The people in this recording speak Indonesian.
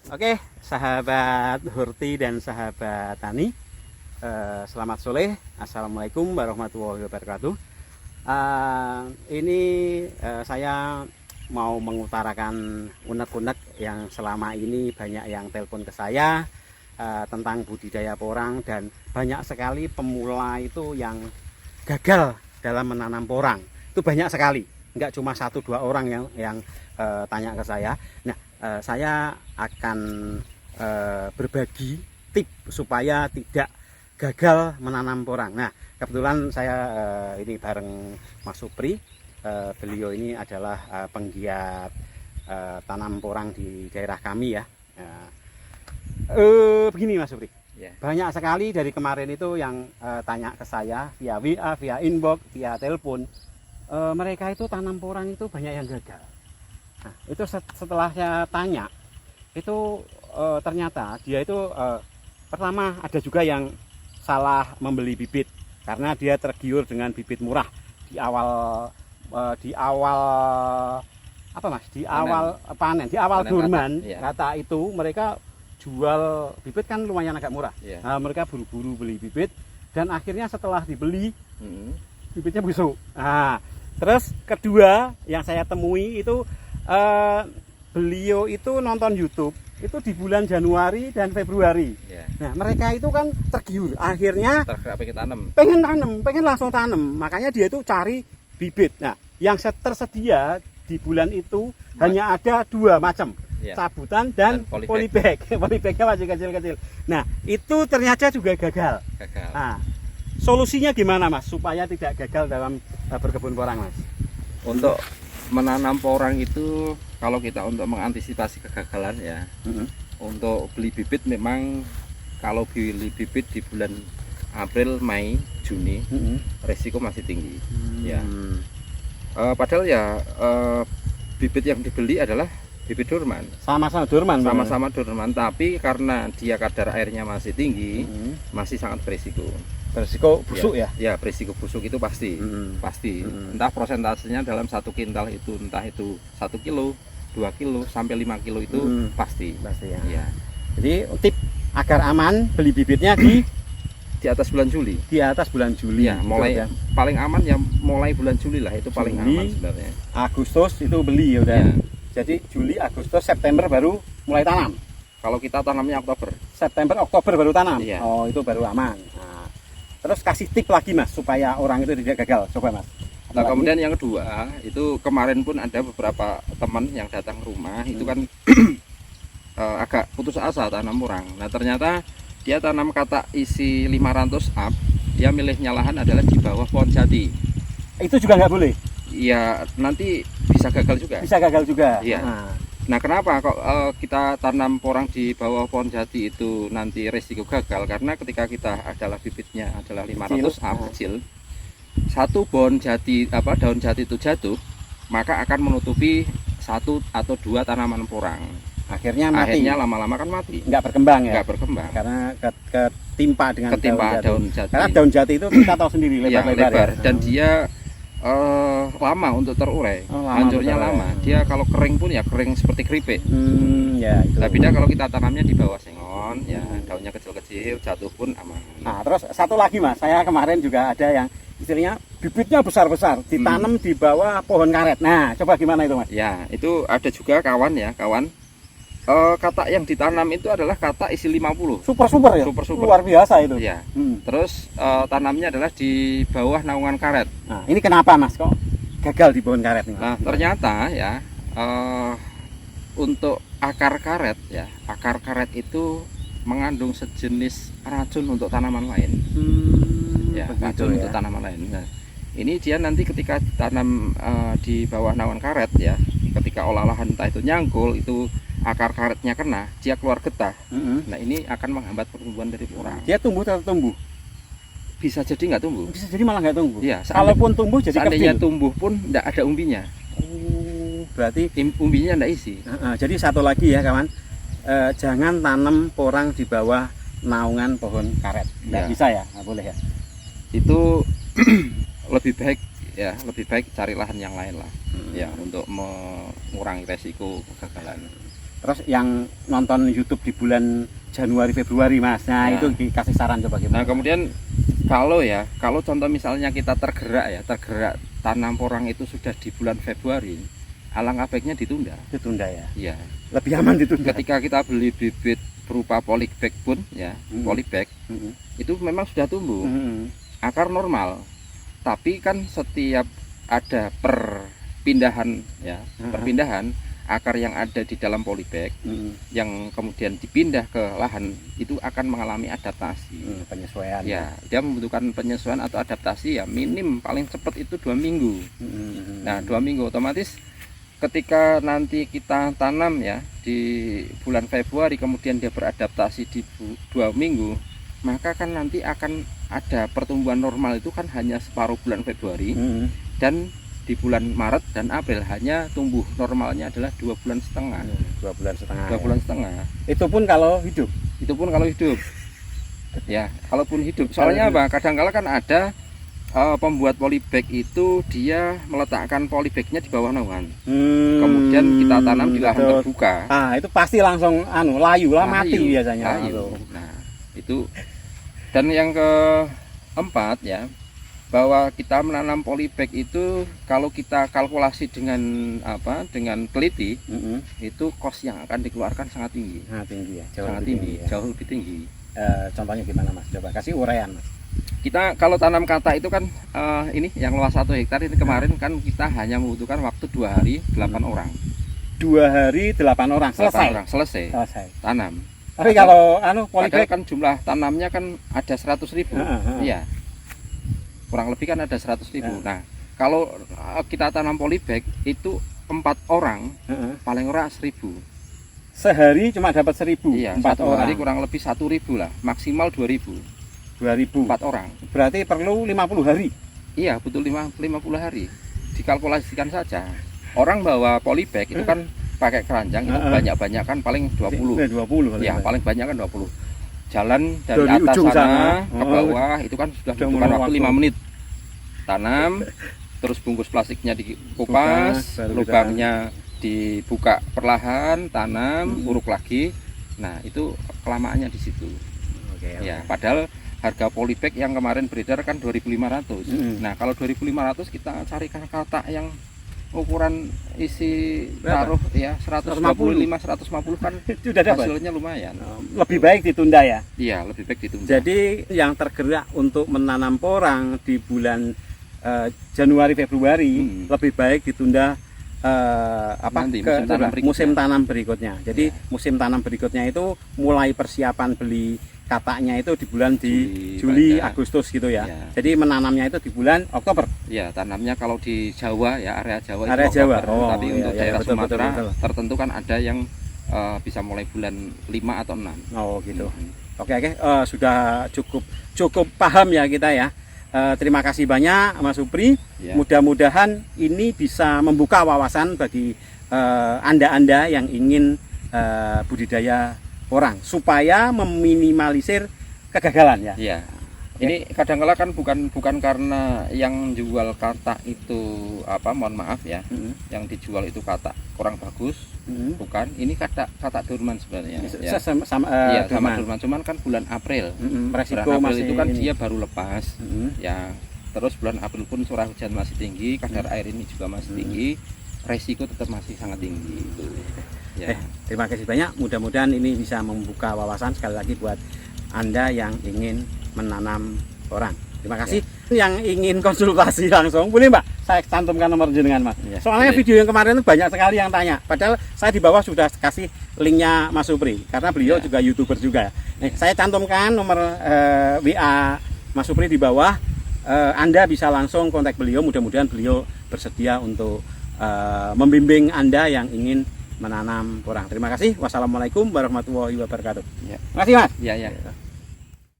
Oke, sahabat Hurti dan sahabat Tani, selamat sore. Assalamualaikum warahmatullahi wabarakatuh. Ini saya mau mengutarakan unek-unek yang selama ini banyak yang telepon ke saya tentang budidaya porang, dan banyak sekali pemula itu yang gagal dalam menanam porang. Itu banyak sekali, enggak cuma 1-2 orang yang tanya ke saya. Nah, saya akan berbagi tips supaya tidak gagal menanam porang. Nah, kebetulan saya ini bareng Mas Supri. Beliau ini adalah penggiat tanam porang di daerah kami ya. Begini Mas Supri, banyak sekali dari kemarin itu yang tanya ke saya via WA, via inbox, via telepon. Mereka itu tanam porang itu banyak yang gagal. Nah, itu setelah saya tanya, itu ternyata dia itu pertama ada juga yang salah membeli bibit karena dia tergiur dengan bibit murah di awal apa Mas? Di awal panen, di awal dorman kata itu mereka jual bibit kan lumayan agak murah. Nah, mereka buru-buru beli bibit dan akhirnya setelah dibeli bibitnya busuk. Nah, terus kedua yang saya temui itu beliau itu nonton YouTube itu di bulan Januari dan Februari. Nah, mereka itu kan tergiur, akhirnya pengen langsung tanam, makanya dia itu cari bibit. Nah, yang tersedia di bulan itu hanya ada 2 macam, cabutan dan polybag. Polybagnya masih kecil-kecil. Nah, itu ternyata juga gagal. Nah, solusinya gimana Mas supaya tidak gagal dalam berkebun porang Mas? Untuk menanam porang itu, kalau kita untuk mengantisipasi kegagalan ya, untuk beli bibit memang kalau beli bibit di bulan April, Mei, Juni, resiko masih tinggi. Ya, padahal ya bibit yang dibeli adalah bibit dorman. Sama-sama dorman. Sama-sama dorman, tapi karena dia kadar airnya masih tinggi, masih sangat berisiko. Berisiko busuk ya? Ya, berisiko busuk itu pasti. Entah prosentasenya dalam 1 kintal itu, entah itu 1 kilo, 2 kilo, sampai 5 kilo itu pasti ya. Ya. Jadi tip agar aman beli bibitnya di atas bulan Juli. Di atas bulan Juli. Ya, mulai ya. Paling aman ya mulai bulan Juli lah, itu paling aman sebenarnya. Agustus itu beli udah. Ya. Jadi Juli, Agustus, September baru mulai tanam. Kalau kita tanamnya Oktober. September, Oktober baru tanam. Ya. Oh, itu baru aman. Nah, terus kasih tip lagi Mas supaya orang itu tidak gagal. Coba Mas. Nah, kemudian yang kedua, itu kemarin pun ada beberapa teman yang datang ke rumah, itu kan agak putus asa tanam porang. Nah, ternyata dia tanam katak isi 500 up, dia milihnya lahan adalah di bawah pohon jati. Itu juga nggak boleh? Iya, nanti bisa gagal juga. Bisa gagal juga? Iya. Nah, kenapa kok kita tanam porang di bawah pohon jati itu nanti resiko gagal? Karena ketika kita adalah bibitnya adalah 500 up kecil, satu daun jati itu jatuh, maka akan menutupi 1 atau 2 tanaman porang. Akhirnya mati. Akhirnya lama-lama kan mati. Nggak berkembang ya? Nggak berkembang. Karena ketimpa dengan daun jati. Karena daun jati itu kita tahu sendiri lebar-lebar ya. Dan dia lama untuk terurai. Hancurnya lama. Dia kalau kering pun ya kering seperti keripik. Ya, itu. Tapi dia kalau kita tanamnya di bawah sengon, ya daunnya kecil-kecil, jatuh pun aman. Nah, terus satu lagi Mas, saya kemarin juga ada yang istilahnya bibitnya besar-besar, ditanam di bawah pohon karet. Nah, coba gimana itu Mas? Ya, itu ada juga kawan. Katak yang ditanam itu adalah katak isi 50. Super ya? Super. Luar biasa itu. Ya. Terus tanamnya adalah di bawah naungan karet. Nah, ini kenapa Mas kok gagal di pohon karet nih? Nah, ternyata ya untuk akar karet itu mengandung sejenis racun untuk tanaman lain. Racun untuk tanaman lain. Nah, ini dia nanti ketika tanam di bawah naungan karet ya, ketika olahan entah itu nyangkul, itu akar karetnya kena, dia keluar getah. Nah, ini akan menghambat pertumbuhan dari porang. Dia tumbuh atau tumbuh? Bisa jadi nggak tumbuh. Bisa jadi malah nggak tumbuh. Ya, kalaupun tumbuh jadi seandainya tumbuh pun nggak ada umbinya. Berarti umbinya nggak isi. Jadi satu lagi ya kawan, jangan tanam porang di bawah naungan pohon karet. Nggak bisa ya, nggak boleh ya. Itu lebih baik cari lahan yang lain lah, ya, untuk mengurangi resiko kegagalan. Terus yang nonton YouTube di bulan Januari Februari Mas, nah Ya. itu dikasih saran coba gimana? Nah kemudian kalau contoh misalnya kita tergerak tanam porang itu sudah di bulan Februari, alangkah baiknya ditunda. Ditunda ya. Iya. Lebih aman ditunda. Ketika kita beli bibit berupa polybag pun ya, polybag itu memang sudah tumbuh, akar normal. Tapi kan setiap ada perpindahan ya, perpindahan akar yang ada di dalam polybag yang kemudian dipindah ke lahan itu akan mengalami adaptasi. Penyesuaian. Ya, dia membutuhkan penyesuaian atau adaptasi ya minim paling cepat itu 2 minggu. Nah, 2 minggu otomatis ketika nanti kita tanam ya di bulan Februari kemudian dia beradaptasi di 2 minggu, maka kan nanti akan ada pertumbuhan normal itu kan hanya separuh bulan Februari dan di bulan Maret dan April hanya tumbuh normalnya adalah 2,5 bulan. 2,5 bulan. 2,5 bulan. Itu pun kalau hidup. Itu pun kalau hidup. Ya, kalaupun hidup. Soalnya apa? Kadang-kala kan ada pembuat polybag itu dia meletakkan polybagnya di bawah naungan. Kemudian kita tanam di lahan terbuka. Ah, itu pasti langsung layu lah, mati biasanya. Layu. Nah, itu. Dan yang keempat ya, bahwa kita menanam polybag itu kalau kita kalkulasi dengan teliti, itu kos yang akan dikeluarkan sangat tinggi. Tinggi ya, jauh lebih tinggi. Contohnya gimana Mas? Coba kasih uraian Mas. Kita kalau tanam kata itu kan ini yang luas 1 hektar ini kemarin kan kita hanya membutuhkan waktu 2 hari 8 orang. 2 hari 8 orang selesai tanam. Tapi kalau polybag kan jumlah tanamnya kan ada 100.000. Iya. Kurang lebih kan ada 100.000. Nah, kalau kita tanam polybag itu 4 orang paling ora 1.000. Sehari cuma dapat 1.000. Iya, 4 hari kurang lebih 1.000 lah, maksimal 2.000. 4 orang. Berarti perlu 50 hari. Iya, butuh 50 hari. Dikalkulasikan saja. Orang bawa polybag itu kan pakai keranjang itu banyak-banyak kan paling 20. 20. Ya, paling banyak kan 20. Jalan dari atas sana ke bawah itu kan sudah membutuhkan waktu 5 menit. Tanam, terus bungkus plastiknya dikupas, lubangnya dibuka perlahan, tanam, uruk lagi. Nah, itu kelamaannya di situ. Ya, padahal harga polybag yang kemarin beredar kan 2.500. Nah, kalau 2.500 kita carikan kata yang ukuran isi taruh ya 125 150 kan sudah dapat. Hasilnya lumayan. Lebih baik ditunda ya. Iya, lebih baik ditunda. Jadi yang tergerak untuk menanam porang di bulan Januari Februari lebih baik ditunda musim tanam berikutnya. Jadi musim tanam berikutnya itu mulai persiapan beli katanya itu di bulan Juli Agustus gitu ya. Jadi menanamnya itu di bulan Oktober. Ya, tanamnya kalau di Jawa ya, area Jawa area itu Jawa. Oktober. Tapi untuk daerah Sumatera tertentu kan ada yang bisa mulai bulan 5 atau 6. Oh gitu. Oke, sudah cukup paham ya kita ya. Terima kasih banyak Mas Supri. Mudah-mudahan ini bisa membuka wawasan bagi Anda-anda yang ingin budidaya porang supaya meminimalisir kegagalan ya. Iya. Ini kadang-kala kan bukan karena yang jual kata itu mohon maaf ya, yang dijual itu kata kurang bagus, bukan. Ini kata dorman sebenarnya. Sama dorman, cuman kan bulan April. Resiko bulan April masih itu kan ini. dia baru lepas. Ya, terus bulan April pun curah hujan masih tinggi, kadar air ini juga masih tinggi, resiko tetap masih sangat tinggi itu. Ya. Terima kasih banyak. Mudah-mudahan ini bisa membuka wawasan sekali lagi buat Anda yang ingin menanam porang. Terima kasih. Yang ingin konsultasi langsung boleh Mbak, saya cantumkan nomor jenengan Mas. Soalnya video yang kemarin itu banyak sekali yang tanya. Padahal saya di bawah sudah kasih linknya Mas Supri karena beliau juga YouTuber juga. Saya cantumkan nomor WA Mas Supri di bawah. Anda bisa langsung kontak beliau. Mudah-mudahan beliau bersedia untuk membimbing Anda yang ingin menanam porang. Terima kasih. Wassalamualaikum warahmatullahi wabarakatuh. Terima kasih Mas. Iya.